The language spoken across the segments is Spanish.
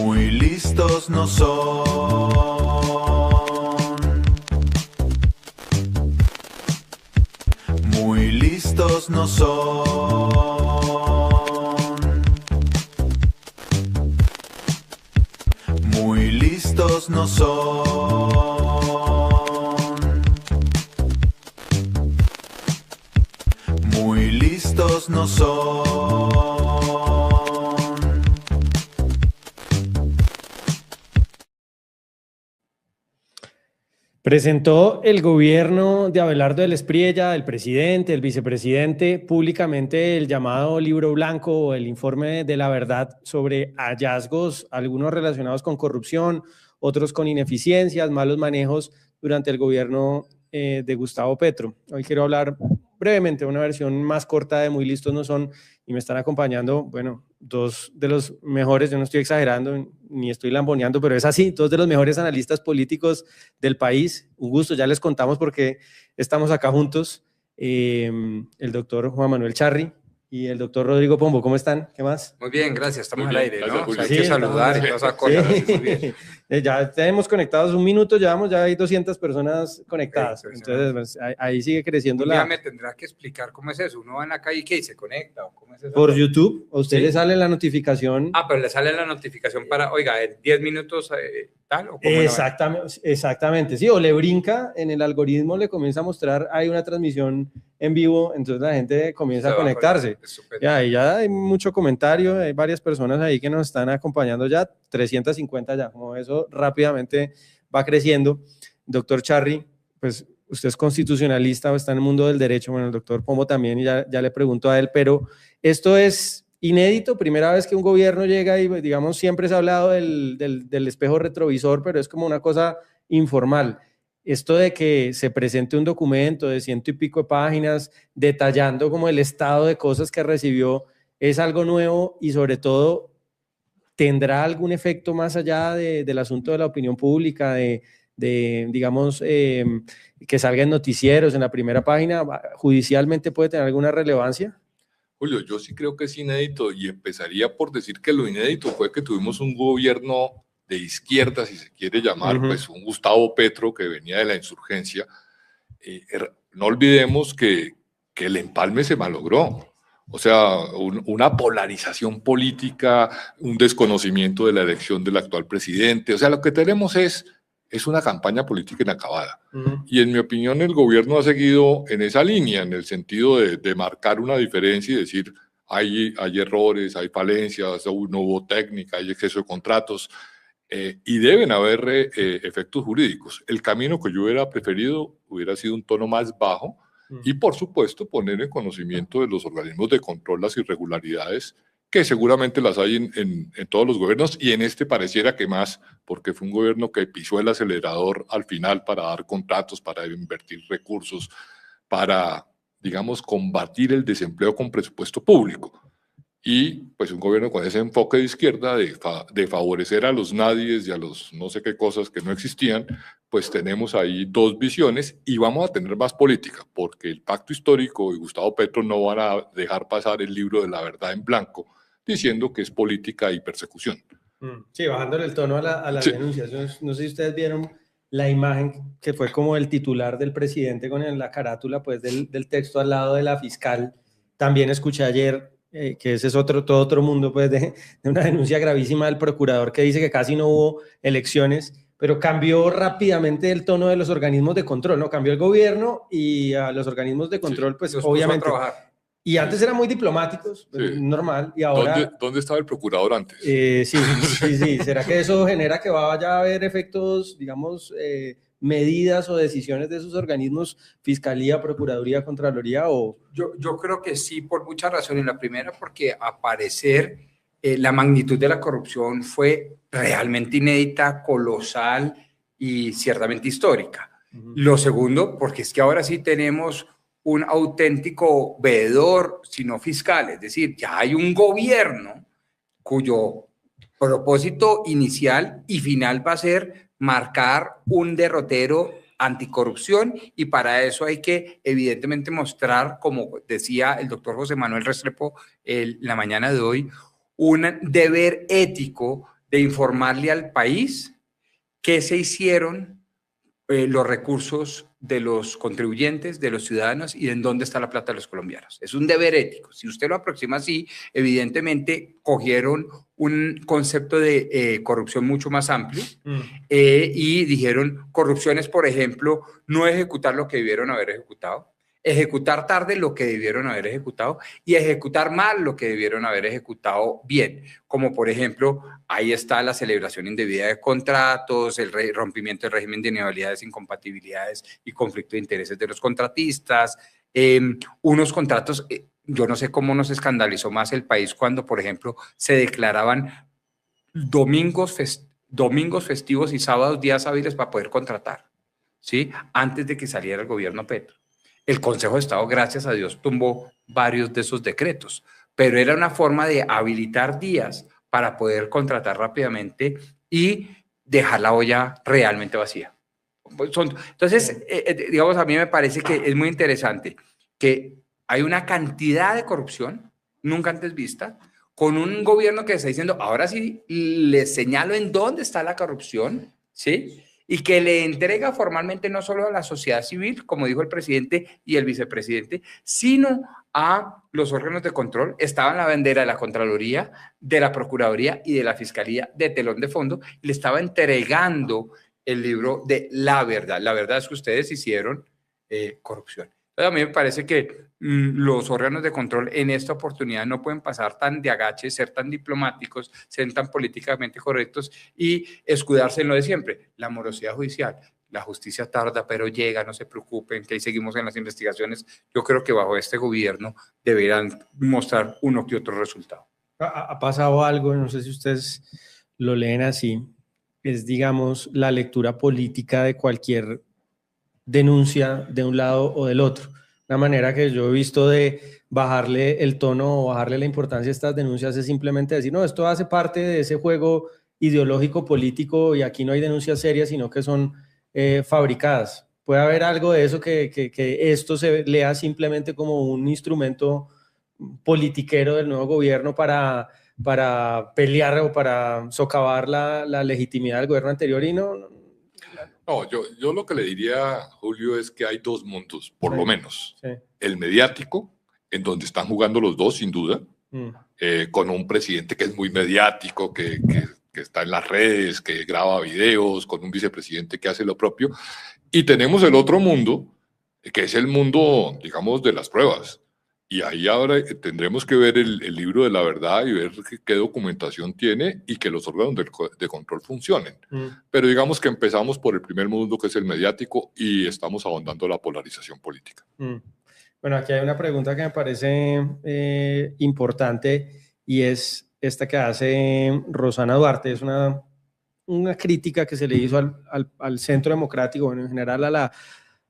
Muy listos no son. Muy listos no son. Muy listos no son. Muy listos no son. Presentó el gobierno de Abelardo del Espriella, el presidente, el vicepresidente, públicamente el llamado libro blanco o el informe de la verdad sobre hallazgos, algunos relacionados con corrupción, otros con ineficiencias, malos manejos durante el gobierno de Gustavo Petro. Hoy quiero hablar brevemente, una versión más corta de Muy listos no son, y me están acompañando, bueno, dos de los mejores, yo no estoy exagerando ni estoy lamboneando, pero es así, dos de los mejores analistas políticos del país. Un gusto, ya les contamos por qué estamos acá juntos. El doctor Juan Manuel Charri y el doctor Rodrigo Pombo, ¿cómo están? ¿Qué más? Muy bien, gracias, estamos al aire, ¿no? O sea, hay Sí, que saludar y todas esas cosas. sí. Muy bien. Ya tenemos conectados un minuto, llevamos, ya hay 200 personas conectadas, Okay, entonces pues, ahí sigue creciendo un día me tendrás que explicar cómo es eso, uno va en la calle y ¿qué? ¿Se conecta? ¿O cómo es eso? Por YouTube, a usted ¿Sí? le sale la notificación. Ah, pero le sale la notificación para, oiga, en 10 minutos tal, ¿o cómo Exactamente, sí, o le brinca en el algoritmo, le comienza a mostrar, hay una transmisión en vivo, entonces la gente comienza a conectarse. Ya, y ya hay mucho comentario, hay varias personas ahí que nos están acompañando ya, 350 ya, como eso rápidamente va creciendo. Doctor Charri, pues usted es constitucionalista o está en el mundo del derecho, bueno, el doctor Pombo también, y ya le pregunto a él, pero esto es inédito, primera vez que un gobierno llega y, digamos, siempre se ha hablado del espejo retrovisor, pero es como una cosa informal. Esto de que se presente un documento de 100 y pico de páginas detallando como el estado de cosas que recibió es algo nuevo y sobre todo tendrá algún efecto más allá del asunto de la opinión pública, digamos, que salga en noticieros en la primera página, judicialmente puede tener alguna relevancia. Julio, yo sí creo que es inédito y empezaría por decir que lo inédito fue que tuvimos un gobierno de izquierda, si se quiere llamar, pues un Gustavo Petro que venía de la insurgencia. No olvidemos que el empalme se malogró. O sea, una polarización política, un desconocimiento de la elección del actual presidente. O sea, lo que tenemos es una campaña política inacabada. Y en mi opinión el gobierno ha seguido en esa línea, en el sentido de marcar una diferencia y decir hay errores, hay falencias, no hubo técnica, hay exceso de contratos y deben haber efectos jurídicos. El camino que yo hubiera preferido hubiera sido un tono más bajo y por supuesto poner en conocimiento de los organismos de control las irregularidades que seguramente las hay en todos los gobiernos y en este pareciera que más, porque fue un gobierno que pisó el acelerador al final para dar contratos, para invertir recursos, para, digamos, combatir el desempleo con presupuesto público. Y pues un gobierno con ese enfoque de izquierda, de favorecer a los nadies y a los no sé qué cosas que no existían, pues tenemos ahí dos visiones y vamos a tener más política, porque el Pacto Histórico y Gustavo Petro no van a dejar pasar el libro de la verdad en blanco, diciendo que es política y persecución. Sí, bajándole el tono a las denuncias. No sé si ustedes vieron la imagen que fue como el titular del presidente con la carátula pues, del texto al lado de la fiscal. También escuché ayer que ese es todo otro mundo pues, de una denuncia gravísima del procurador que dice que casi no hubo elecciones, pero cambió rápidamente el tono de los organismos de control, ¿no? Cambió el gobierno y a los organismos de control, pues obviamente... Y antes eran muy diplomáticos, normal, y ahora... ¿Dónde estaba el procurador antes? Sí. ¿Será que eso genera que vaya a haber efectos, digamos, medidas o decisiones de esos organismos, Fiscalía, Procuraduría, Contraloría? O... Yo creo que sí, por muchas razones. La primera, porque a parecer la magnitud de la corrupción fue realmente inédita, colosal y ciertamente histórica. Lo segundo, porque es que ahora sí tenemos un auténtico veedor, sino fiscal, es decir, ya hay un gobierno cuyo propósito inicial y final va a ser marcar un derrotero anticorrupción y para eso hay que evidentemente mostrar, como decía el doctor José Manuel Restrepo la mañana de hoy, un deber ético de informarle al país qué se hicieron los recursos de los contribuyentes, de los ciudadanos y en dónde está la plata de los colombianos. Es un deber ético. Si usted lo aproxima así, evidentemente cogieron un concepto de corrupción mucho más amplio y dijeron corrupción es, por ejemplo, no ejecutar lo que debieron haber ejecutado, ejecutar tarde lo que debieron haber ejecutado y ejecutar mal lo que debieron haber ejecutado bien, como por ejemplo, ahí está la celebración indebida de contratos, el rompimiento del régimen de inhabilidades, incompatibilidades y conflicto de intereses de los contratistas, unos contratos, yo no sé cómo nos escandalizó más el país cuando, por ejemplo, se declaraban domingos festivos y sábados, días hábiles para poder contratar, ¿sí? Antes de que saliera el gobierno Petro. El Consejo de Estado, gracias a Dios, tumbó varios de esos decretos, pero era una forma de habilitar días para poder contratar rápidamente y dejar la olla realmente vacía. Entonces, digamos, a mí me parece que es muy interesante que hay una cantidad de corrupción nunca antes vista, con un gobierno que está diciendo, ahora sí les señalo en dónde está la corrupción, ¿sí? Y que le entrega formalmente no solo a la sociedad civil, como dijo el presidente y el vicepresidente, sino a los órganos de control. Estaba en la bandera de la Contraloría, de la Procuraduría y de la Fiscalía de telón de fondo, y le estaba entregando el libro de la verdad. La verdad es que ustedes hicieron corrupción. Entonces, a mí me parece que los órganos de control en esta oportunidad no pueden pasar tan de agache, ser tan diplomáticos, ser tan políticamente correctos y escudarse en lo de siempre, la morosidad judicial. La justicia tarda, pero llega, no se preocupen, que ahí seguimos en las investigaciones. Yo creo que bajo este gobierno deberán mostrar uno que otro resultado. Ha pasado algo, no sé si ustedes lo leen así, es, digamos, la lectura política de cualquier denuncia de un lado o del otro. Una manera que yo he visto de bajarle el tono o bajarle la importancia a estas denuncias es simplemente decir, no, esto hace parte de ese juego ideológico político y aquí no hay denuncias serias, sino que son fabricadas. Puede haber algo de eso que esto se lea simplemente como un instrumento politiquero del nuevo gobierno para pelear o para socavar la legitimidad del gobierno anterior y no. No, yo lo que le diría, Julio, es que hay dos mundos, por lo menos. Sí. El mediático, en donde están jugando los dos, sin duda, con un presidente que es muy mediático, que está en las redes, que graba videos, con un vicepresidente que hace lo propio. Y tenemos el otro mundo, que es el mundo, digamos, de las pruebas. Y ahí ahora tendremos que ver el libro de la verdad y ver qué documentación tiene y que los órganos de control funcionen. Pero digamos que empezamos por el primer mundo, que es el mediático, y estamos ahondando la polarización política. Bueno, aquí hay una pregunta que me parece importante y es esta que hace Rosana Duarte. Es una crítica que se le hizo al Centro Democrático, bueno, en general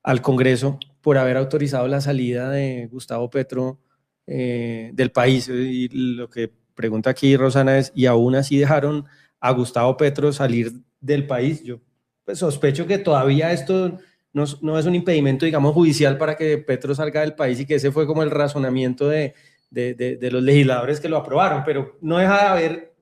al Congreso, por haber autorizado la salida de Gustavo Petro del país. Y lo que pregunta aquí Rosana es, ¿y aún así dejaron a Gustavo Petro salir del país? Yo pues, sospecho que todavía esto no es un impedimento, digamos, judicial para que Petro salga del país y que ese fue como el razonamiento de los legisladores que lo aprobaron, pero no deja de haber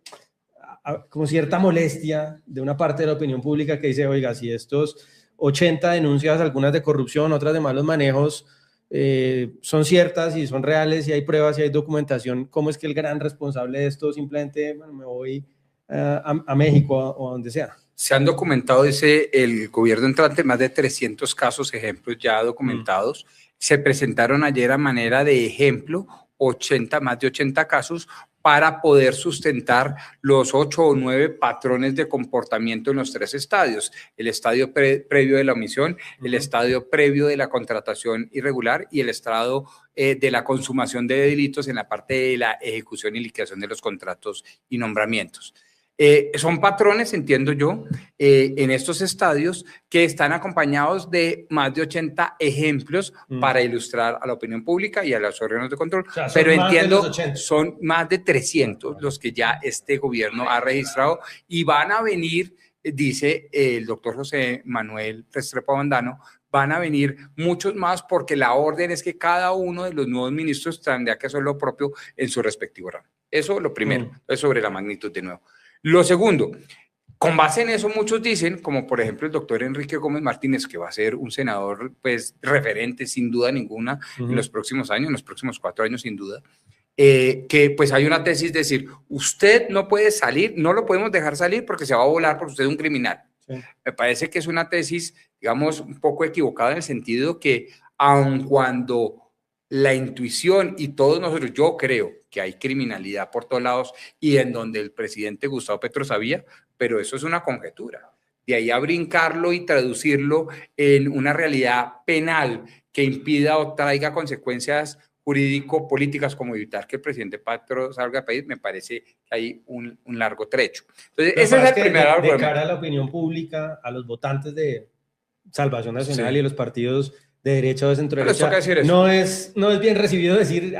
como cierta molestia de una parte de la opinión pública que dice, oiga, si estos 80 denuncias, algunas de corrupción, otras de malos manejos, son ciertas y son reales y hay pruebas y hay documentación, ¿cómo es que el gran responsable de esto simplemente, bueno, me voy a México o a donde sea? Se han documentado, dice el gobierno entrante, más de 300 casos, ejemplos ya documentados. Se presentaron ayer a manera de ejemplo más de 80 casos para poder sustentar los 8 o 9 patrones de comportamiento en los 3 estadios. El estadio previo de la omisión, el estadio previo de la contratación irregular y el estadio de la consumación de delitos en la parte de la ejecución y liquidación de los contratos y nombramientos. Son patrones, entiendo yo, en estos estadios que están acompañados de más de 80 ejemplos para ilustrar a la opinión pública y a los órganos de control. O sea, pero entiendo, son más de 300 los que ya este gobierno ha registrado y van a venir, dice el doctor José Manuel Restrepo Bandano, van a venir muchos más porque la orden es que cada uno de los nuevos ministros tendrá que hacer lo propio en su respectivo ramo. Eso lo primero, es sobre la magnitud de nuevo. Lo segundo, con base en eso muchos dicen, como por ejemplo el doctor Enrique Gómez Martínez, que va a ser un senador pues referente sin duda ninguna en los próximos años, en los próximos 4 años sin duda, que pues hay una tesis de decir, usted no puede salir, no lo podemos dejar salir porque se va a volar porque usted es un criminal. Sí. Me parece que es una tesis, digamos, un poco equivocada en el sentido que aun cuando la intuición y todos nosotros, yo creo que hay criminalidad por todos lados y en donde el presidente Gustavo Petro sabía, pero eso es una conjetura. De ahí a brincarlo y traducirlo en una realidad penal que impida o traiga consecuencias jurídico-políticas como evitar que el presidente Petro salga del país, me parece que hay un largo trecho. Entonces, ese es el primer argumento. De cara a la opinión pública, a los votantes de Salvación Nacional y los partidos de derecha o de centro derecha, no es bien recibido decir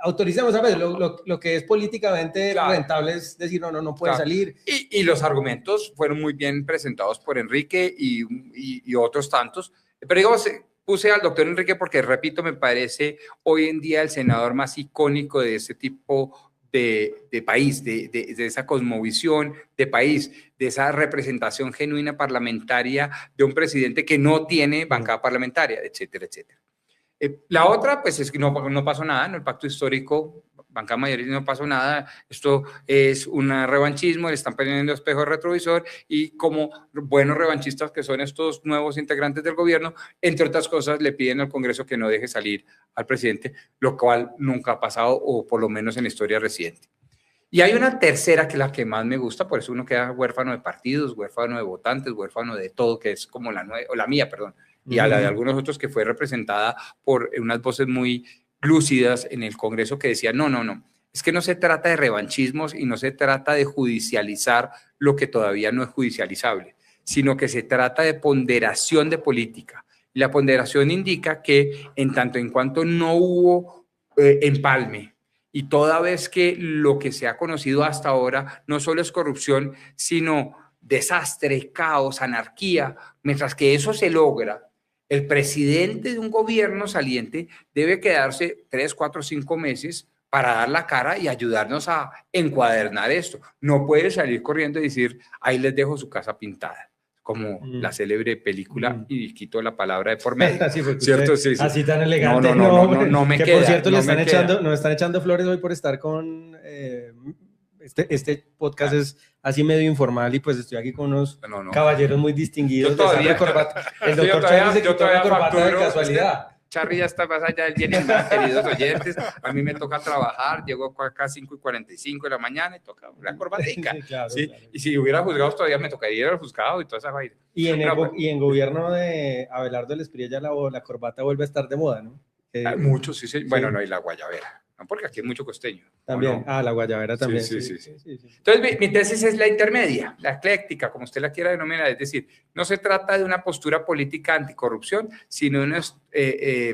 autoricemos a ver lo que es políticamente rentable es decir no puede salir. Y los argumentos fueron muy bien presentados por Enrique y otros tantos, pero digamos, puse al doctor Enrique porque, repito, me parece hoy en día el senador más icónico de ese tipo de país, de esa cosmovisión de país, de esa representación genuina parlamentaria de un presidente que no tiene bancada parlamentaria, etcétera, etcétera. La otra, pues es que no pasó nada en el pacto histórico, bancada mayoritaria, no pasó nada, esto es un revanchismo, le están poniendo espejo retrovisor y como buenos revanchistas que son estos nuevos integrantes del gobierno, entre otras cosas le piden al Congreso que no deje salir al presidente, lo cual nunca ha pasado o por lo menos en la historia reciente. Y hay una tercera que es la que más me gusta, por eso uno queda huérfano de partidos, huérfano de votantes, huérfano de todo, que es como la mía, perdón, y a la de algunos otros que fue representada por unas voces muy lúcidas en el Congreso que decían, no, es que no se trata de revanchismos y no se trata de judicializar lo que todavía no es judicializable, sino que se trata de ponderación de política. Y la ponderación indica que en tanto en cuanto no hubo empalme, y toda vez que lo que se ha conocido hasta ahora no solo es corrupción, sino desastre, caos, anarquía, mientras que eso se logra, el presidente de un gobierno saliente debe quedarse 3, 4, 5 meses para dar la cara y ayudarnos a encuadernar esto. No puede salir corriendo y decir, ahí les dejo su casa pintada, como la célebre película, y quito la palabra de por medio. Sí, ¿cierto? Sí. Así tan elegante. No me queda. Por cierto, nos están echando flores hoy por estar con... Este podcast es así medio informal y pues estoy aquí con unos caballeros muy distinguidos. El doctor Charri se quitó la corbata de casualidad. Charri ya está más allá del bien y mal, queridos oyentes. A mí me toca trabajar, llego acá a 5:45 de la mañana y toca la corbatica. Sí, claro. Y si hubiera juzgados todavía me tocaría ir al juzgado y toda esa vaina. Y en gobierno de Abelardo del Espriella la corbata vuelve a estar de moda, ¿no? Muchos, sí. Bueno, no, y la guayabera. No, porque aquí hay mucho costeño. También, no? La guayabera también. Sí. Entonces, mi tesis es la intermedia, la ecléctica, como usted la quiera denominar, es decir, no se trata de una postura política anticorrupción, sino de una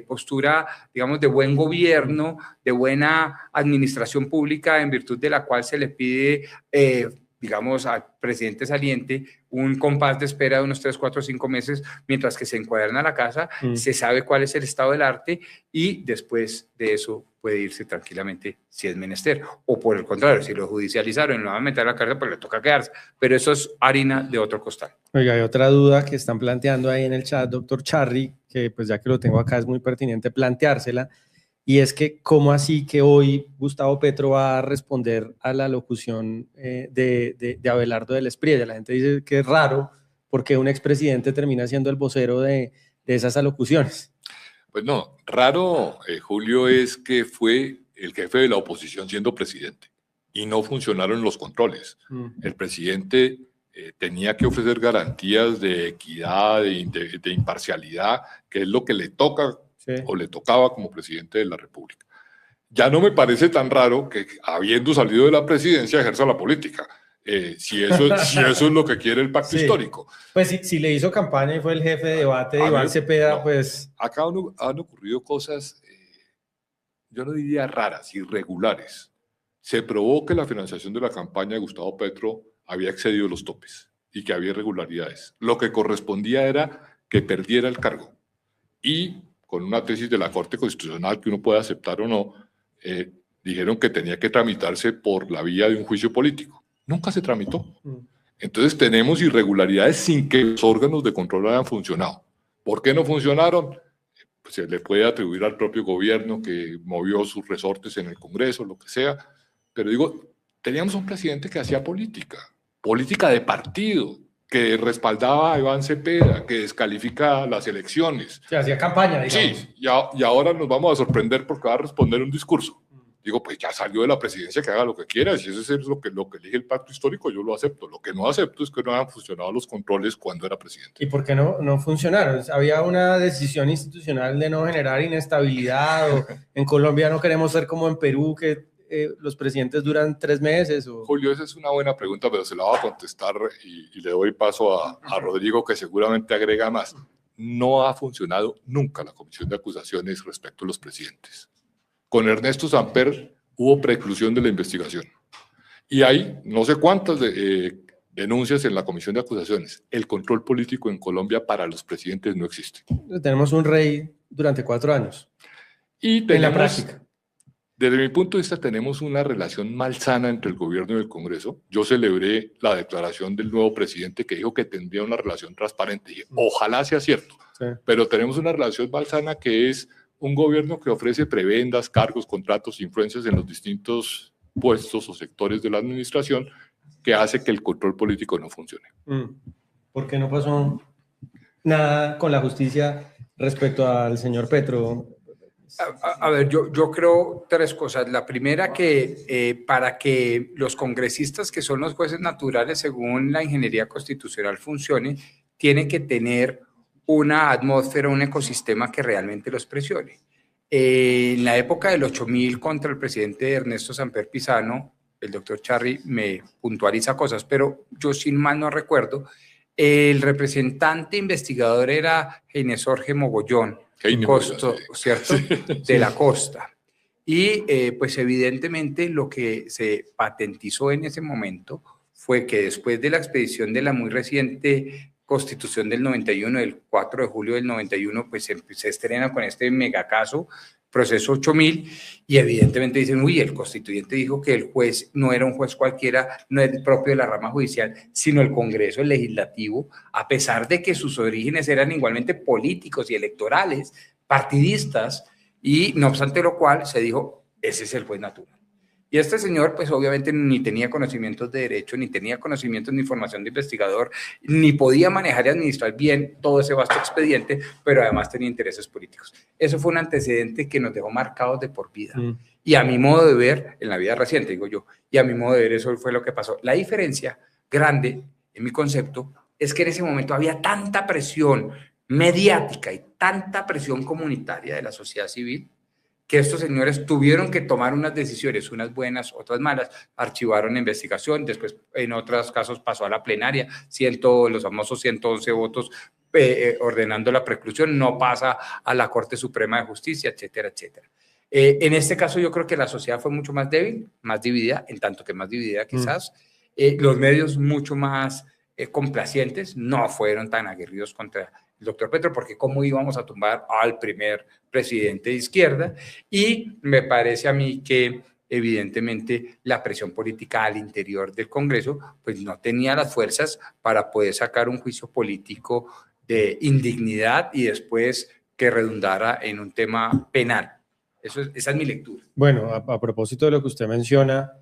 postura, digamos, de buen gobierno, de buena administración pública, en virtud de la cual se le pide, digamos, al presidente saliente un compás de espera de unos 3, 4, 5 meses, mientras que se encuaderna la casa, se sabe cuál es el estado del arte y después de eso puede irse tranquilamente si es menester. O por el contrario, si lo judicializaron y lo van a meter a la cárcel, pues le toca quedarse. Pero eso es harina de otro costal. Oiga, hay otra duda que están planteando ahí en el chat, doctor Charri, que pues ya que lo tengo acá es muy pertinente planteársela, y es que cómo así que hoy Gustavo Petro va a responder a la locución de Abelardo del Espriella. La gente dice que es raro porque un expresidente termina siendo el vocero de esas alocuciones. Pues no, raro, Julio, es que fue el jefe de la oposición siendo presidente y no funcionaron los controles. El presidente tenía que ofrecer garantías de equidad, de imparcialidad, que es lo que le toca o le tocaba como presidente de la República. Ya no me parece tan raro que, habiendo salido de la presidencia, ejerza la política. Si eso es lo que quiere el pacto histórico. Pues si le hizo campaña y fue el jefe de debate de Iván Cepeda, pues... Acá han ocurrido cosas, yo no diría raras, irregulares. Se probó que la financiación de la campaña de Gustavo Petro había excedido los topes y que había irregularidades. Lo que correspondía era que perdiera el cargo. Y con una tesis de la Corte Constitucional que uno puede aceptar o no, dijeron que tenía que tramitarse por la vía de un juicio político. Nunca se tramitó. Entonces tenemos irregularidades sin que los órganos de control hayan funcionado. ¿Por qué no funcionaron? Pues se le puede atribuir al propio gobierno que movió sus resortes en el Congreso, lo que sea. Pero digo, teníamos un presidente que hacía política de partido, que respaldaba a Iván Cepeda, que descalifica las elecciones. Se hacía campaña, digamos. Sí, y ahora nos vamos a sorprender porque va a responder un discurso. Digo, pues ya salió de la presidencia, que haga lo que quiera, si eso es lo que elige el pacto histórico, yo lo acepto. Lo que no acepto es que no hayan funcionado los controles cuando era presidente. ¿Y por qué no funcionaron? ¿Había una decisión institucional de no generar inestabilidad? ¿O en Colombia no queremos ser como en Perú, que los presidentes duran 3 meses? ¿O? Julio, esa es una buena pregunta, pero se la voy a contestar y le doy paso a Rodrigo, que seguramente agrega más. No ha funcionado nunca la comisión de acusaciones respecto a los presidentes. Con Ernesto Samper hubo preclusión de la investigación. Y hay no sé cuántas denuncias en la comisión de acusaciones. El control político en Colombia para los presidentes no existe. Tenemos un rey durante 4 años. Y tenemos, en la práctica. Desde mi punto de vista, tenemos una relación malsana entre el gobierno y el Congreso. Yo celebré la declaración del nuevo presidente que dijo que tendría una relación transparente. Y ojalá sea cierto. Sí. Pero tenemos una relación malsana que es un gobierno que ofrece prebendas, cargos, contratos, influencias en los distintos puestos o sectores de la administración que hace que el control político no funcione. ¿Por qué no pasó nada con la justicia respecto al señor Petro? A ver, yo creo 3 cosas. La primera, que para que los congresistas, que son los jueces naturales según la ingeniería constitucional, funcione, tienen que tener una atmósfera, un ecosistema que realmente los presione. En la época del 8000 contra el presidente Ernesto Samper Pizano, el doctor Charri me puntualiza cosas, pero yo sin mal no recuerdo, el representante investigador era Ginés Jorge Mogollón, ¿cierto? De la Costa. Y pues evidentemente lo que se patentizó en ese momento fue que después de la expedición de la muy reciente Constitución del 91, el 4 de julio del 91, pues se estrena con este megacaso, proceso 8000, y evidentemente dicen, uy, el constituyente dijo que el juez no era un juez cualquiera, no es propio de la rama judicial, sino el Congreso, el legislativo, a pesar de que sus orígenes eran igualmente políticos y electorales, partidistas, y no obstante lo cual se dijo, ese es el juez natural. Y este señor, pues obviamente ni tenía conocimientos de derecho, ni tenía conocimientos ni formación de investigador, ni podía manejar y administrar bien todo ese vasto expediente, pero además tenía intereses políticos. Eso fue un antecedente que nos dejó marcados de por vida. Y a mi modo de ver, en la vida reciente, digo yo, y a mi modo de ver eso fue lo que pasó. La diferencia grande, en mi concepto, es que en ese momento había tanta presión mediática y tanta presión comunitaria de la sociedad civil, que estos señores tuvieron que tomar unas decisiones, unas buenas, otras malas, archivaron la investigación, después en otros casos pasó a la plenaria, los famosos 111 votos ordenando la preclusión, no pasa a la Corte Suprema de Justicia, etcétera, etcétera. En este caso yo creo que la sociedad fue mucho más débil, más dividida, en tanto que más dividida quizás, los medios mucho más complacientes, no fueron tan aguerridos contra el doctor Petro, porque cómo íbamos a tumbar al primer presidente de izquierda, y me parece a mí que evidentemente la presión política al interior del Congreso pues no tenía las fuerzas para poder sacar un juicio político de indignidad y después que redundara en un tema penal. Esa es mi lectura. Bueno, a propósito de lo que usted menciona,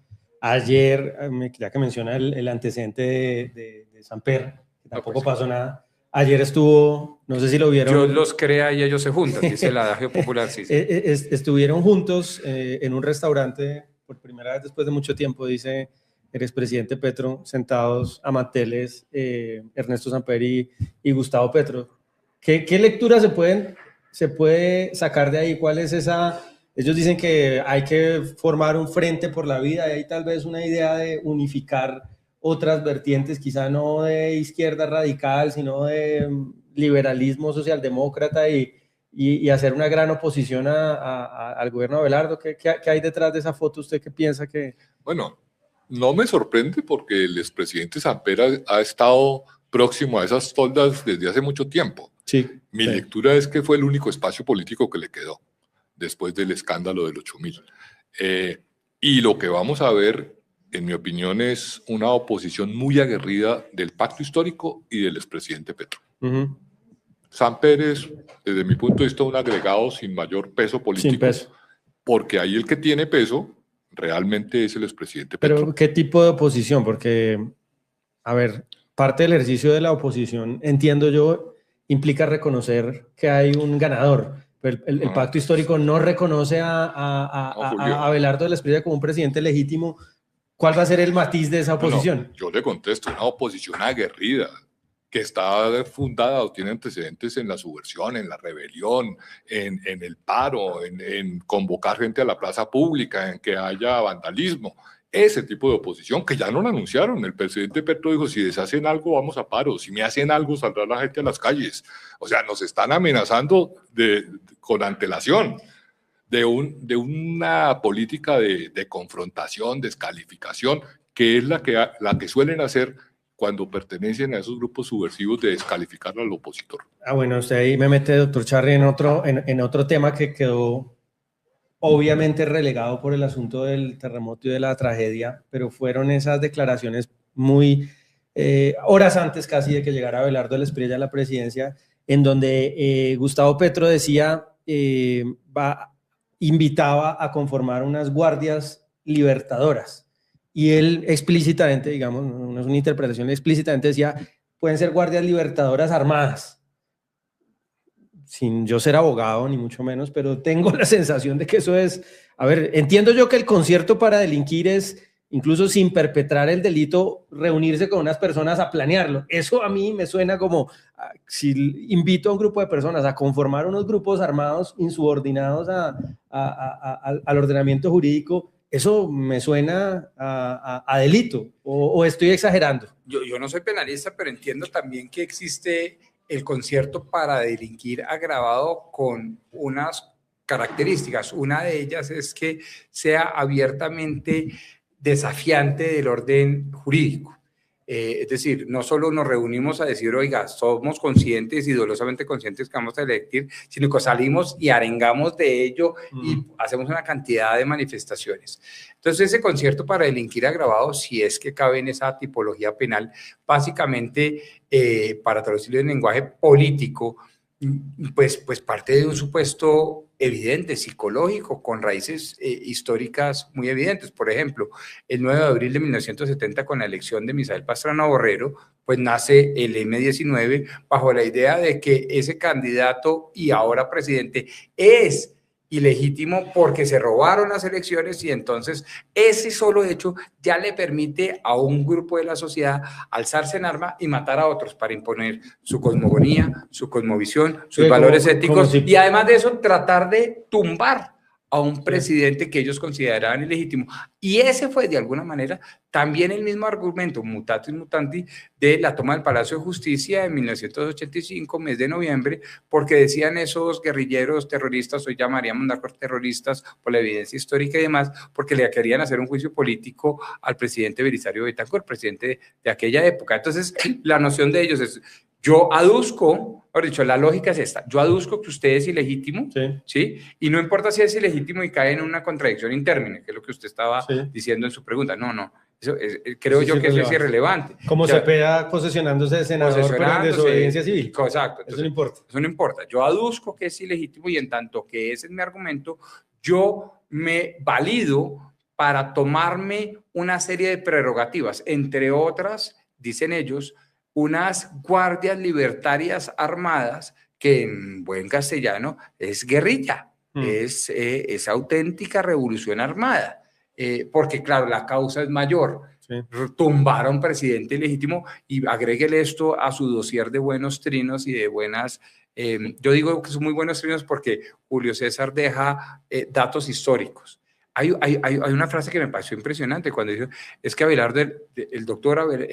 ayer, ya que menciona el antecedente de Samper, que tampoco pasó nada, ayer estuvo, no sé si lo vieron. Dios los crea y ellos se juntan, dice el adagio popular. Sí. Estuvieron juntos en un restaurante por primera vez después de mucho tiempo, dice el expresidente Petro, sentados a manteles, Ernesto Samper y Gustavo Petro. ¿Qué lectura se puede sacar de ahí? ¿Cuál es esa? Ellos dicen que hay que formar un frente por la vida, y hay tal vez una idea de unificar otras vertientes, quizá no de izquierda radical, sino de liberalismo socialdemócrata y hacer una gran oposición al gobierno de Abelardo. ¿Qué hay detrás de esa foto? ¿Usted qué piensa que...? Bueno, no me sorprende porque el expresidente Samper ha estado próximo a esas toldas desde hace mucho tiempo. Sí. Mi lectura es que fue el único espacio político que le quedó después del escándalo del 8000. Y lo que vamos a ver en mi opinión, es una oposición muy aguerrida del pacto histórico y del expresidente Petro. Samper es, desde mi punto de vista, un agregado sin mayor peso político. Sin peso. Porque ahí el que tiene peso realmente es el expresidente Petro. Pero, ¿qué tipo de oposición? Porque, a ver, parte del ejercicio de la oposición, entiendo yo, implica reconocer que hay un ganador. El pacto histórico no reconoce a Abelardo de la Espriella como un presidente legítimo. ¿Cuál va a ser el matiz de esa oposición? No, yo le contesto, una oposición aguerrida, que está fundada o tiene antecedentes en la subversión, en la rebelión, en el paro, en convocar gente a la plaza pública, en que haya vandalismo. Ese tipo de oposición que ya no lo anunciaron. El presidente Petro dijo, si deshacen algo vamos a paro, si me hacen algo saldrá la gente a las calles. O sea, nos están amenazando con antelación de una política de confrontación, descalificación, que es la que suelen hacer cuando pertenecen a esos grupos subversivos, de descalificar al opositor. Bueno, usted ahí me mete, doctor Charri, en otro tema que quedó obviamente relegado por el asunto del terremoto y de la tragedia, pero fueron esas declaraciones muy horas antes casi de que llegara Abelardo de la Espriella a la presidencia, en donde Gustavo Petro decía, invitaba a conformar unas guardias libertadoras. Y él explícitamente, digamos, no es una interpretación, explícitamente decía, pueden ser guardias libertadoras armadas. Sin yo ser abogado, ni mucho menos, pero tengo la sensación de que eso es... A ver, entiendo yo que el concierto para delinquir es, incluso sin perpetrar el delito, reunirse con unas personas a planearlo. Eso a mí me suena como, si invito a un grupo de personas a conformar unos grupos armados insubordinados al ordenamiento jurídico, eso me suena a delito, o estoy exagerando. Yo no soy penalista, pero entiendo también que existe el concierto para delinquir agravado con unas características. Una de ellas es que sea abiertamente desafiante del orden jurídico. Es decir, no solo nos reunimos a decir, oiga, somos conscientes y dolosamente conscientes que vamos a elegir, sino que salimos y arengamos de ello y hacemos una cantidad de manifestaciones. Entonces, ese concierto para delinquir agravado, si es que cabe en esa tipología penal, básicamente, para traducirlo en lenguaje político, pues parte de un supuesto evidente, psicológico, con raíces históricas muy evidentes. Por ejemplo, el 9 de abril de 1970, con la elección de Misael Pastrana Borrero, pues nace el M-19 bajo la idea de que ese candidato y ahora presidente es ilegítimo porque se robaron las elecciones, y entonces ese solo hecho ya le permite a un grupo de la sociedad alzarse en arma y matar a otros para imponer su cosmogonía, su cosmovisión, sus valores éticos, y además de eso tratar de tumbar a un presidente que ellos consideraban ilegítimo. Y ese fue, de alguna manera, también el mismo argumento, mutatis mutandi, de la toma del Palacio de Justicia en 1985, mes de noviembre, porque decían esos guerrilleros terroristas, hoy llamaríamos narcoterroristas por la evidencia histórica y demás, porque le querían hacer un juicio político al presidente Belisario Betancur, presidente de aquella época. Entonces, la noción de ellos es... Yo aduzco, por dicho, la lógica es esta, yo aduzco que usted es ilegítimo, ¿sí? Y no importa si es ilegítimo y cae en una contradicción interna, que es lo que usted estaba diciendo en su pregunta. No, eso creo yo que eso es irrelevante. Como Cepeda posesionándose de senador, pero en desobediencia civil. Exacto. Entonces, eso no importa. Eso no importa. Yo aduzco que es ilegítimo, y en tanto que ese es mi argumento, yo me valido para tomarme una serie de prerrogativas, entre otras, dicen ellos, unas guardias libertarias armadas, que en buen castellano es guerrilla, es auténtica revolución armada, porque claro, la causa es mayor. Tumbar a un presidente ilegítimo, y agréguele esto a su dossier de buenos trinos y de buenas... yo digo que son muy buenos trinos porque Julio César deja datos históricos. Hay una frase que me pareció impresionante cuando dijo, es que Abelardo, el doctor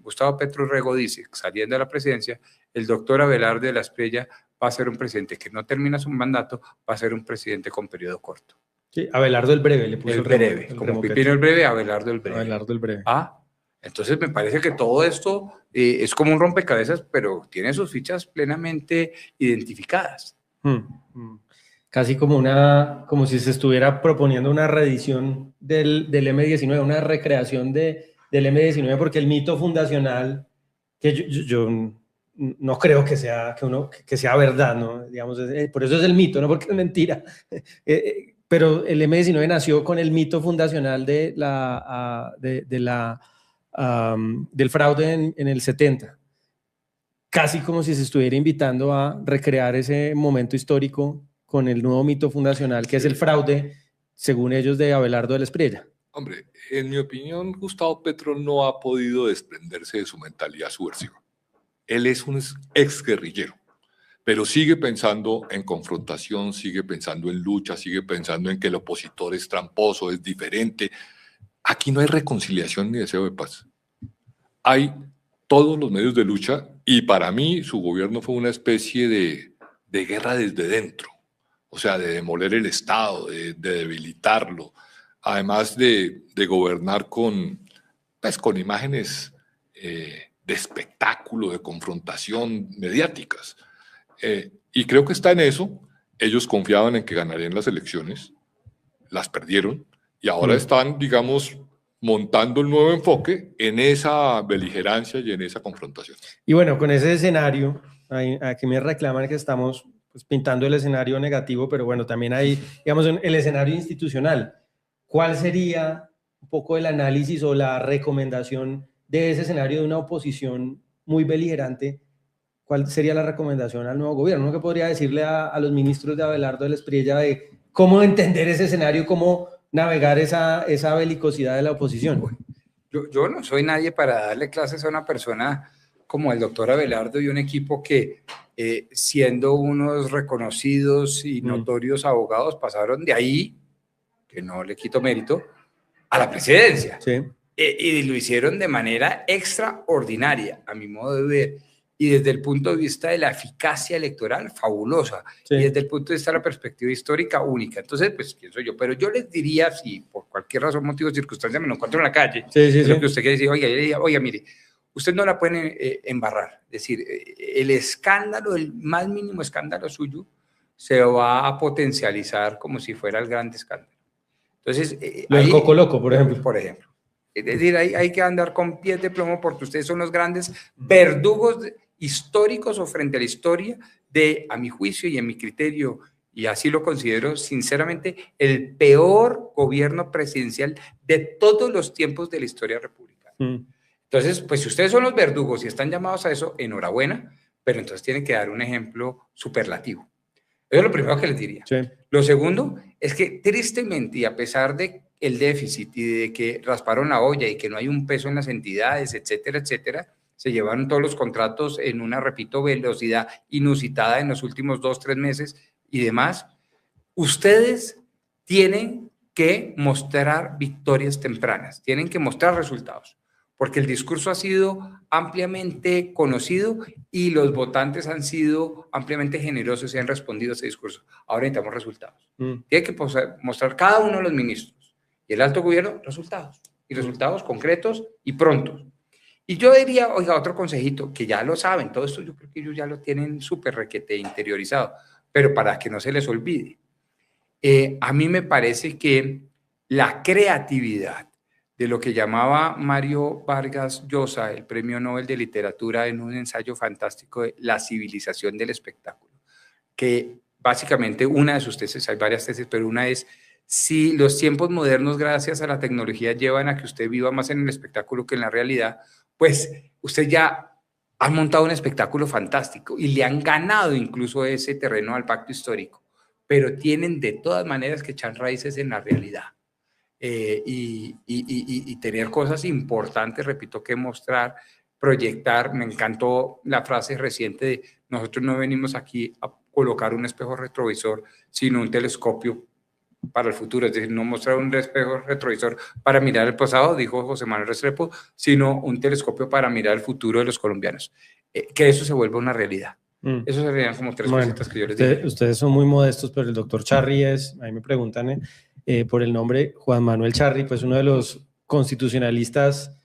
Gustavo Petro Rego dice, saliendo de la presidencia, el doctor Abelardo de la Espriella va a ser un presidente que no termina su mandato, va a ser un presidente con periodo corto. Sí, Abelardo el Breve, le puso el breve, como Pipino el Breve, Abelardo el Breve. Abelardo el Breve. Entonces me parece que todo esto es como un rompecabezas, pero tiene sus fichas plenamente identificadas. casi como si se estuviera proponiendo una reedición del M-19, una recreación del M-19, porque el mito fundacional, que yo no creo que sea verdad, ¿no? Digamos, por eso es el mito, no porque es mentira. Pero el M-19 nació con el mito fundacional del fraude en el 70. Casi como si se estuviera invitando a recrear ese momento histórico con el nuevo mito fundacional, que es el fraude, según ellos, de Abelardo del Espriella. Hombre, en mi opinión, Gustavo Petro no ha podido desprenderse de su mentalidad subversiva. Él es un exguerrillero, pero sigue pensando en confrontación, sigue pensando en lucha, sigue pensando en que el opositor es tramposo, es diferente. Aquí no hay reconciliación ni deseo de paz. Hay todos los medios de lucha y para mí su gobierno fue una especie de guerra desde dentro, o sea, de demoler el Estado, de debilitarlo, además de gobernar con imágenes de espectáculo, de confrontación mediáticas. Y creo que está en eso. Ellos confiaban en que ganarían las elecciones, las perdieron y ahora están, digamos, montando el nuevo enfoque en esa beligerancia y en esa confrontación. Y bueno, con ese escenario, aquí me reclaman que estamos pues, pintando el escenario negativo, pero bueno, también hay, digamos, el escenario institucional. ¿Cuál sería un poco el análisis o la recomendación de ese escenario de una oposición muy beligerante? ¿Cuál sería la recomendación al nuevo gobierno? ¿No? ¿Qué podría decirle a los ministros de Abelardo del Espriella de cómo entender ese escenario, cómo navegar esa belicosidad de la oposición? Yo no soy nadie para darle clases a una persona como el doctor Abelardo y un equipo que, siendo unos reconocidos y notorios abogados, pasaron de ahí, que no le quito mérito, a la presidencia. Sí. Y lo hicieron de manera extraordinaria, a mi modo de ver. Y desde el punto de vista de la eficacia electoral, fabulosa. Sí. Y desde el punto de vista de la perspectiva histórica, única. Entonces, pues, ¿quién soy yo? Pero yo les diría, si por cualquier razón, motivo, circunstancia, me lo encuentro en la calle, lo que usted quiere decir, oiga, mire, usted no la pueden embarrar. Es decir, el escándalo, el más mínimo escándalo suyo, se va a potencializar como si fuera el gran escándalo. Entonces, el Coco Loco, por ejemplo. Por ejemplo. Es decir, hay que andar con pies de plomo porque ustedes son los grandes verdugos históricos o frente a la historia de, a mi juicio y en mi criterio, y así lo considero sinceramente, el peor gobierno presidencial de todos los tiempos de la historia republicana. Entonces, pues si ustedes son los verdugos y están llamados a eso, enhorabuena, pero entonces tienen que dar un ejemplo superlativo. Eso es lo primero que les diría. Sí. Lo segundo es que tristemente, y a pesar de el déficit y de que rasparon la olla y que no hay un peso en las entidades, etcétera, etcétera, se llevaron todos los contratos en una, repito, velocidad inusitada en los últimos 2-3 meses y demás. Ustedes tienen que mostrar victorias tempranas, tienen que mostrar resultados, porque el discurso ha sido ampliamente conocido y los votantes han sido ampliamente generosos y han respondido a ese discurso. Ahora necesitamos resultados. Tiene que mostrar cada uno de los ministros y el alto gobierno resultados, y resultados concretos y prontos. Y yo diría, oiga, otro consejito, que ya lo saben, todo esto yo creo que ellos ya lo tienen súper requete interiorizado, pero para que no se les olvide. A mí me parece que la creatividad de lo que llamaba Mario Vargas Llosa, el Premio Nobel de Literatura, en un ensayo fantástico de La civilización del espectáculo, que básicamente una de sus tesis, hay varias tesis, pero una es, si los tiempos modernos, gracias a la tecnología, llevan a que usted viva más en el espectáculo que en la realidad, pues usted ya ha montado un espectáculo fantástico y le han ganado incluso ese terreno al pacto histórico, pero tienen de todas maneras que echar raíces en la realidad y tener cosas importantes, repito, que mostrar, proyectar. Me encantó la frase reciente de nosotros no venimos aquí a colocar un espejo retrovisor, sino un telescopio para el futuro, es decir, no mostrar un espejo retrovisor para mirar el pasado, dijo José Manuel Restrepo, sino un telescopio para mirar el futuro de los colombianos. Que eso se vuelva una realidad. Eso serían como tres cositas que yo les digo. Ustedes son muy modestos, pero el doctor Charri es, ahí me preguntan por el nombre, Juan Manuel Charri, pues uno de los constitucionalistas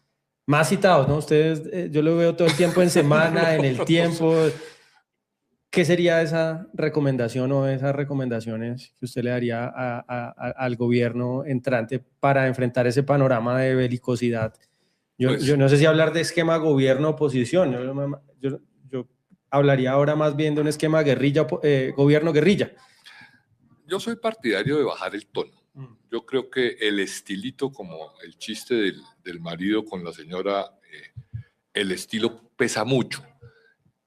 más citados, ¿no? Ustedes, yo lo veo todo el tiempo en Semana, en El Tiempo. ¿qué sería esa recomendación o esas recomendaciones que usted le daría al gobierno entrante para enfrentar ese panorama de belicosidad? Yo no sé si hablar de esquema gobierno-oposición, yo hablaría ahora más bien de un esquema gobierno-guerrilla. Yo soy partidario de bajar el tono. Yo creo que el estilito, como el chiste del marido con la señora, el estilo pesa mucho.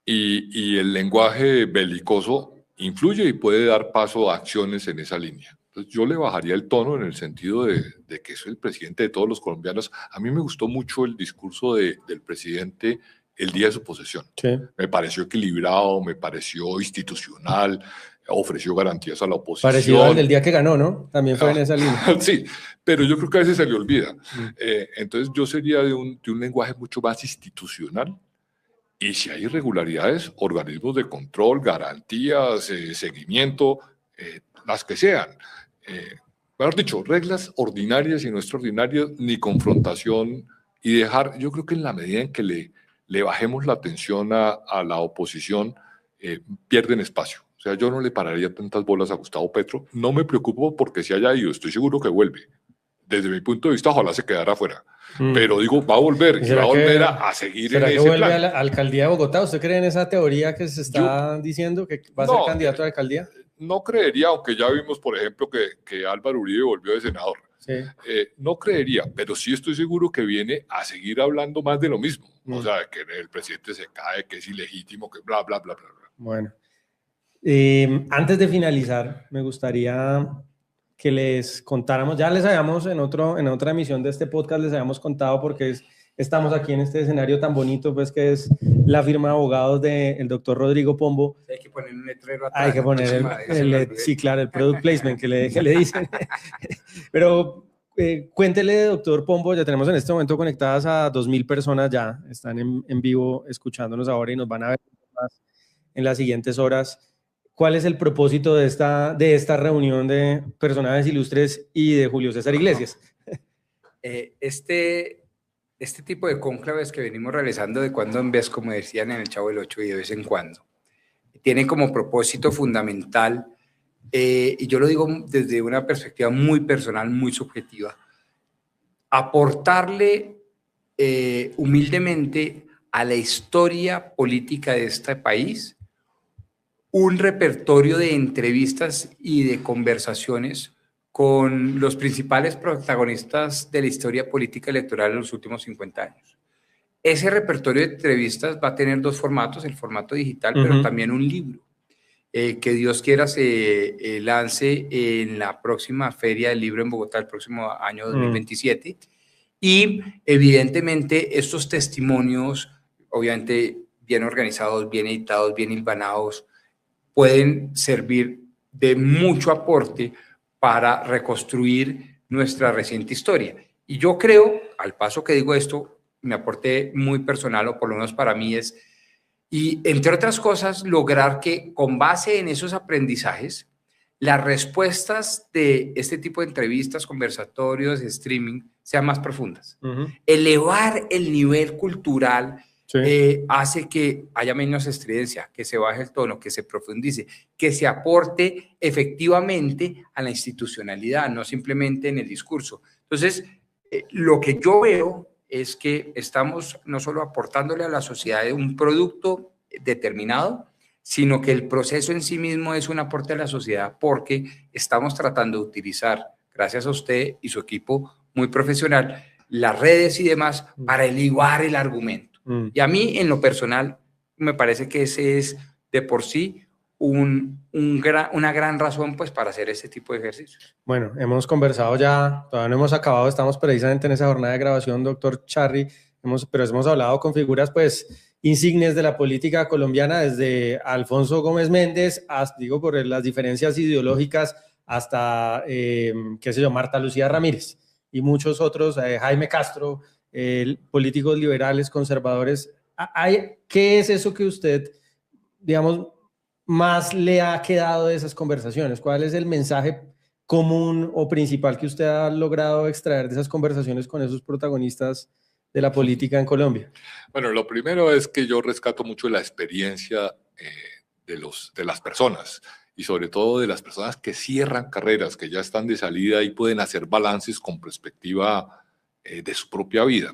Y el lenguaje belicoso influye y puede dar paso a acciones en esa línea. Entonces yo le bajaría el tono en el sentido de que soy el presidente de todos los colombianos. A mí me gustó mucho el discurso del presidente el día de su posesión. Sí. Me pareció equilibrado, me pareció institucional, ofreció garantías a la oposición. Parecido al del día que ganó, ¿no? También fue en esa línea. Sí, pero yo creo que a veces se le olvida. Entonces yo sería de un lenguaje mucho más institucional. Y si hay irregularidades, organismos de control, garantías, seguimiento, las que sean. Mejor dicho, reglas ordinarias y no extraordinarias, ni confrontación, y dejar, yo creo que en la medida en que le bajemos la atención a la oposición, pierden espacio. O sea, yo no le pararía tantas bolas a Gustavo Petro. No me preocupo porque se haya ido, estoy seguro que vuelve. Desde mi punto de vista, ojalá se quedara afuera. Pero digo, va a volver y va a volver a seguir en ese plan. ¿Será que vuelve a la alcaldía de Bogotá? ¿Usted cree en esa teoría que se está diciendo que va a ser candidato a la alcaldía? No creería, aunque ya vimos, por ejemplo, que Álvaro Uribe volvió de senador. Sí. No creería, pero sí estoy seguro que viene a seguir hablando más de lo mismo. O sea, que el presidente se cae, que es ilegítimo, que bla, bla, bla, bla, bla. Bueno. Antes de finalizar, me gustaría que les contáramos, ya les habíamos en otra emisión de este podcast, les habíamos contado porque estamos aquí en este escenario tan bonito, pues que es la firma de abogados del doctor Rodrigo Pombo. Hay que poner un letrero atrás. Hay que poner sí, claro, el product placement que le dicen. Pero cuéntele, doctor Pombo, ya tenemos en este momento conectadas a 2.000 personas ya, están en vivo escuchándonos ahora y nos van a ver más en las siguientes horas. ¿Cuál es el propósito de esta reunión de personajes ilustres y de Julio César Iglesias? Este tipo de cónclaves que venimos realizando de cuando en vez, como decían en el Chavo del Ocho, y de vez en cuando, tienen como propósito fundamental, y yo lo digo desde una perspectiva muy personal, muy subjetiva, aportarle humildemente a la historia política de este país un repertorio de entrevistas y de conversaciones con los principales protagonistas de la historia política electoral en los últimos 50 años. Ese repertorio de entrevistas va a tener dos formatos, el formato digital, pero también un libro, que Dios quiera se lance en la próxima Feria del Libro en Bogotá, el próximo año 2027. Y evidentemente estos testimonios, obviamente bien organizados, bien editados, bien hilvanados, pueden servir de mucho aporte para reconstruir nuestra reciente historia. Y yo creo, al paso que digo esto, mi aporte muy personal, o por lo menos para mí es, y entre otras cosas, lograr que con base en esos aprendizajes, las respuestas de este tipo de entrevistas, conversatorios, streaming, sean más profundas. Elevar el nivel cultural hace que haya menos estridencia, que se baje el tono, que se profundice, que se aporte efectivamente a la institucionalidad, no simplemente en el discurso. Entonces, lo que yo veo es que estamos no solo aportándole a la sociedad un producto determinado, sino que el proceso en sí mismo es un aporte a la sociedad, porque estamos tratando de utilizar, gracias a usted y su equipo muy profesional, las redes y demás para elevar el argumento. Y a mí, en lo personal, me parece que ese es de por sí una gran razón, pues, para hacer este tipo de ejercicios. Bueno, hemos conversado ya, todavía no hemos acabado, estamos precisamente en esa jornada de grabación, doctor Charry, pero hemos hablado con figuras, pues, insignes de la política colombiana, desde Alfonso Gómez Méndez, digo, por las diferencias ideológicas, hasta, qué sé yo, Marta Lucía Ramírez, y muchos otros, Jaime Castro, políticos liberales, conservadores. ¿Qué es eso que usted, digamos, más le ha quedado de esas conversaciones? ¿Cuál es el mensaje común o principal que usted ha logrado extraer de esas conversaciones con esos protagonistas de la política en Colombia? Bueno, lo primero es que yo rescato mucho la experiencia de las personas, y sobre todo de las personas que cierran carreras, que ya están de salida y pueden hacer balances con perspectiva de su propia vida.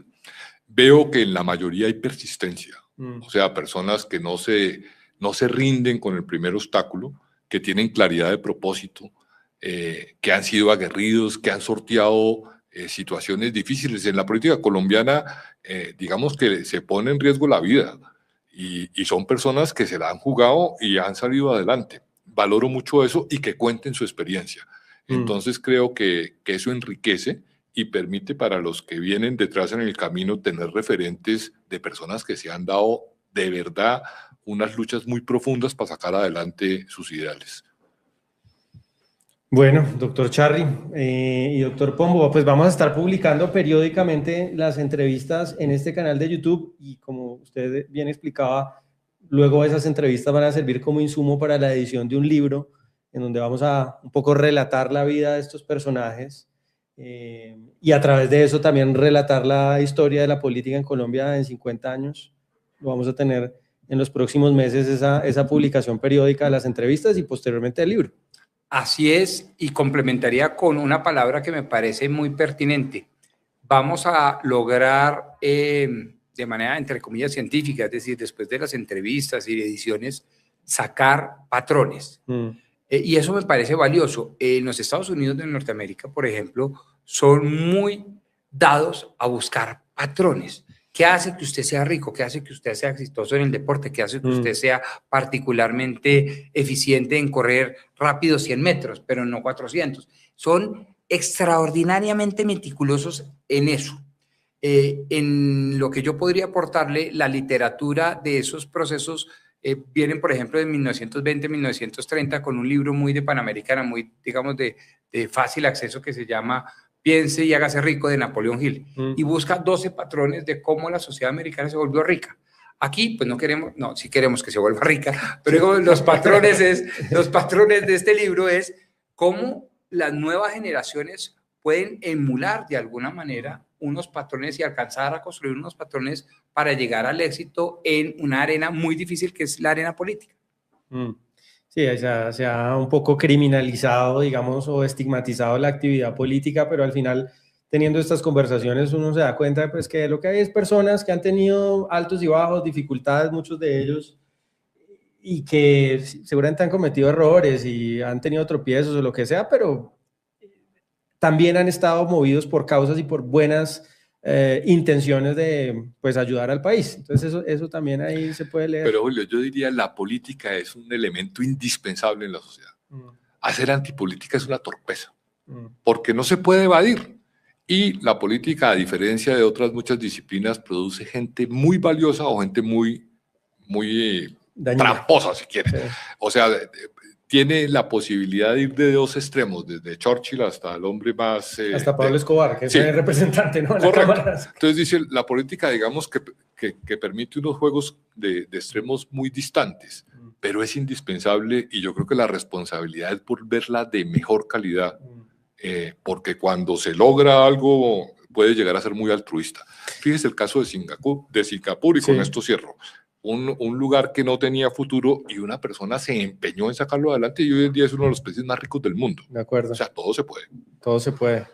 Veo que en la mayoría hay persistencia, o sea, personas que no se rinden con el primer obstáculo, que tienen claridad de propósito, que han sido aguerridos, que han sorteado situaciones difíciles. En la política colombiana, digamos que se pone en riesgo la vida, y son personas que se la han jugado y han salido adelante. Valoro mucho eso y que cuenten su experiencia. Entonces creo que eso enriquece y permite para los que vienen detrás en el camino tener referentes de personas que se han dado de verdad unas luchas muy profundas para sacar adelante sus ideales. Bueno, doctor Charry y doctor Pombo, pues vamos a estar publicando periódicamente las entrevistas en este canal de YouTube, y como usted bien explicaba, luego esas entrevistas van a servir como insumo para la edición de un libro en donde vamos a un poco relatar la vida de estos personajes, y a través de eso también relatar la historia de la política en Colombia en 50 años. Lo vamos a tener en los próximos meses, esa publicación periódica de las entrevistas y posteriormente el libro. Así es, y complementaría con una palabra que me parece muy pertinente. Vamos a lograr de manera, entre comillas, científica, es decir, después de las entrevistas y ediciones, sacar patrones. Y eso me parece valioso. En los Estados Unidos de Norteamérica, por ejemplo, son muy dados a buscar patrones. ¿Qué hace que usted sea rico? ¿Qué hace que usted sea exitoso en el deporte? ¿Qué hace que usted sea particularmente eficiente en correr rápido 100 metros, pero no 400? Son extraordinariamente meticulosos en eso. En lo que yo podría aportarle, la literatura de esos procesos vienen, por ejemplo, de 1920, 1930, con un libro muy de Panamericana, muy, digamos, de fácil acceso, que se llama Piense y hágase rico, de Napoleón Hill, y busca 12 patrones de cómo la sociedad americana se volvió rica. Aquí, pues no queremos, no, sí queremos que se vuelva rica, pero los patrones de este libro es cómo las nuevas generaciones pueden emular de alguna manera unos patrones y alcanzar a construir unos patrones para llegar al éxito en una arena muy difícil, que es la arena política. Sí, se ha un poco criminalizado, digamos, o estigmatizado la actividad política, pero al final, teniendo estas conversaciones, uno se da cuenta, pues, que lo que hay es personas que han tenido altos y bajos, dificultades, muchos de ellos, y que seguramente han cometido errores y han tenido tropiezos o lo que sea, pero también han estado movidos por causas y por buenas intenciones de, pues, ayudar al país. Entonces eso también ahí se puede leer. Pero Julio, yo diría la política es un elemento indispensable en la sociedad. Hacer antipolítica es una torpeza, porque no se puede evadir. Y la política, a diferencia de otras muchas disciplinas, produce gente muy valiosa o gente muy tramposa, si quieres. Sí. O sea, tiene la posibilidad de ir de dos extremos, desde Churchill hasta el hombre más... hasta Pablo Escobar, que es el representante, ¿no? Correcto. Entonces dice, la política, digamos, que permite unos juegos de extremos muy distantes, pero es indispensable, y yo creo que la responsabilidad es volverla de mejor calidad, porque cuando se logra algo puede llegar a ser muy altruista. Fíjese el caso de Singapur, y con esto cierro. Un lugar que no tenía futuro y una persona se empeñó en sacarlo adelante, y hoy en día es uno de los países más ricos del mundo. De acuerdo. O sea, todo se puede. Todo se puede.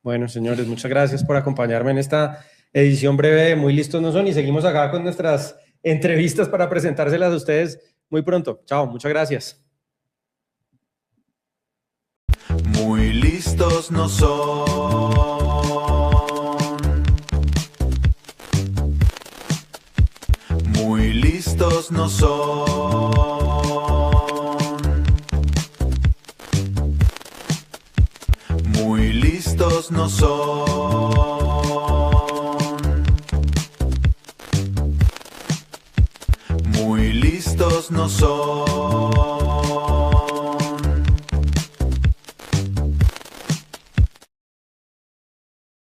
Bueno, señores, muchas gracias por acompañarme en esta edición breve de Muy Listos No Son, y seguimos acá con nuestras entrevistas para presentárselas a ustedes muy pronto. Chao, muchas gracias. Muy listos no son. Muy listos no son. Muy listos no son. Muy listos no son.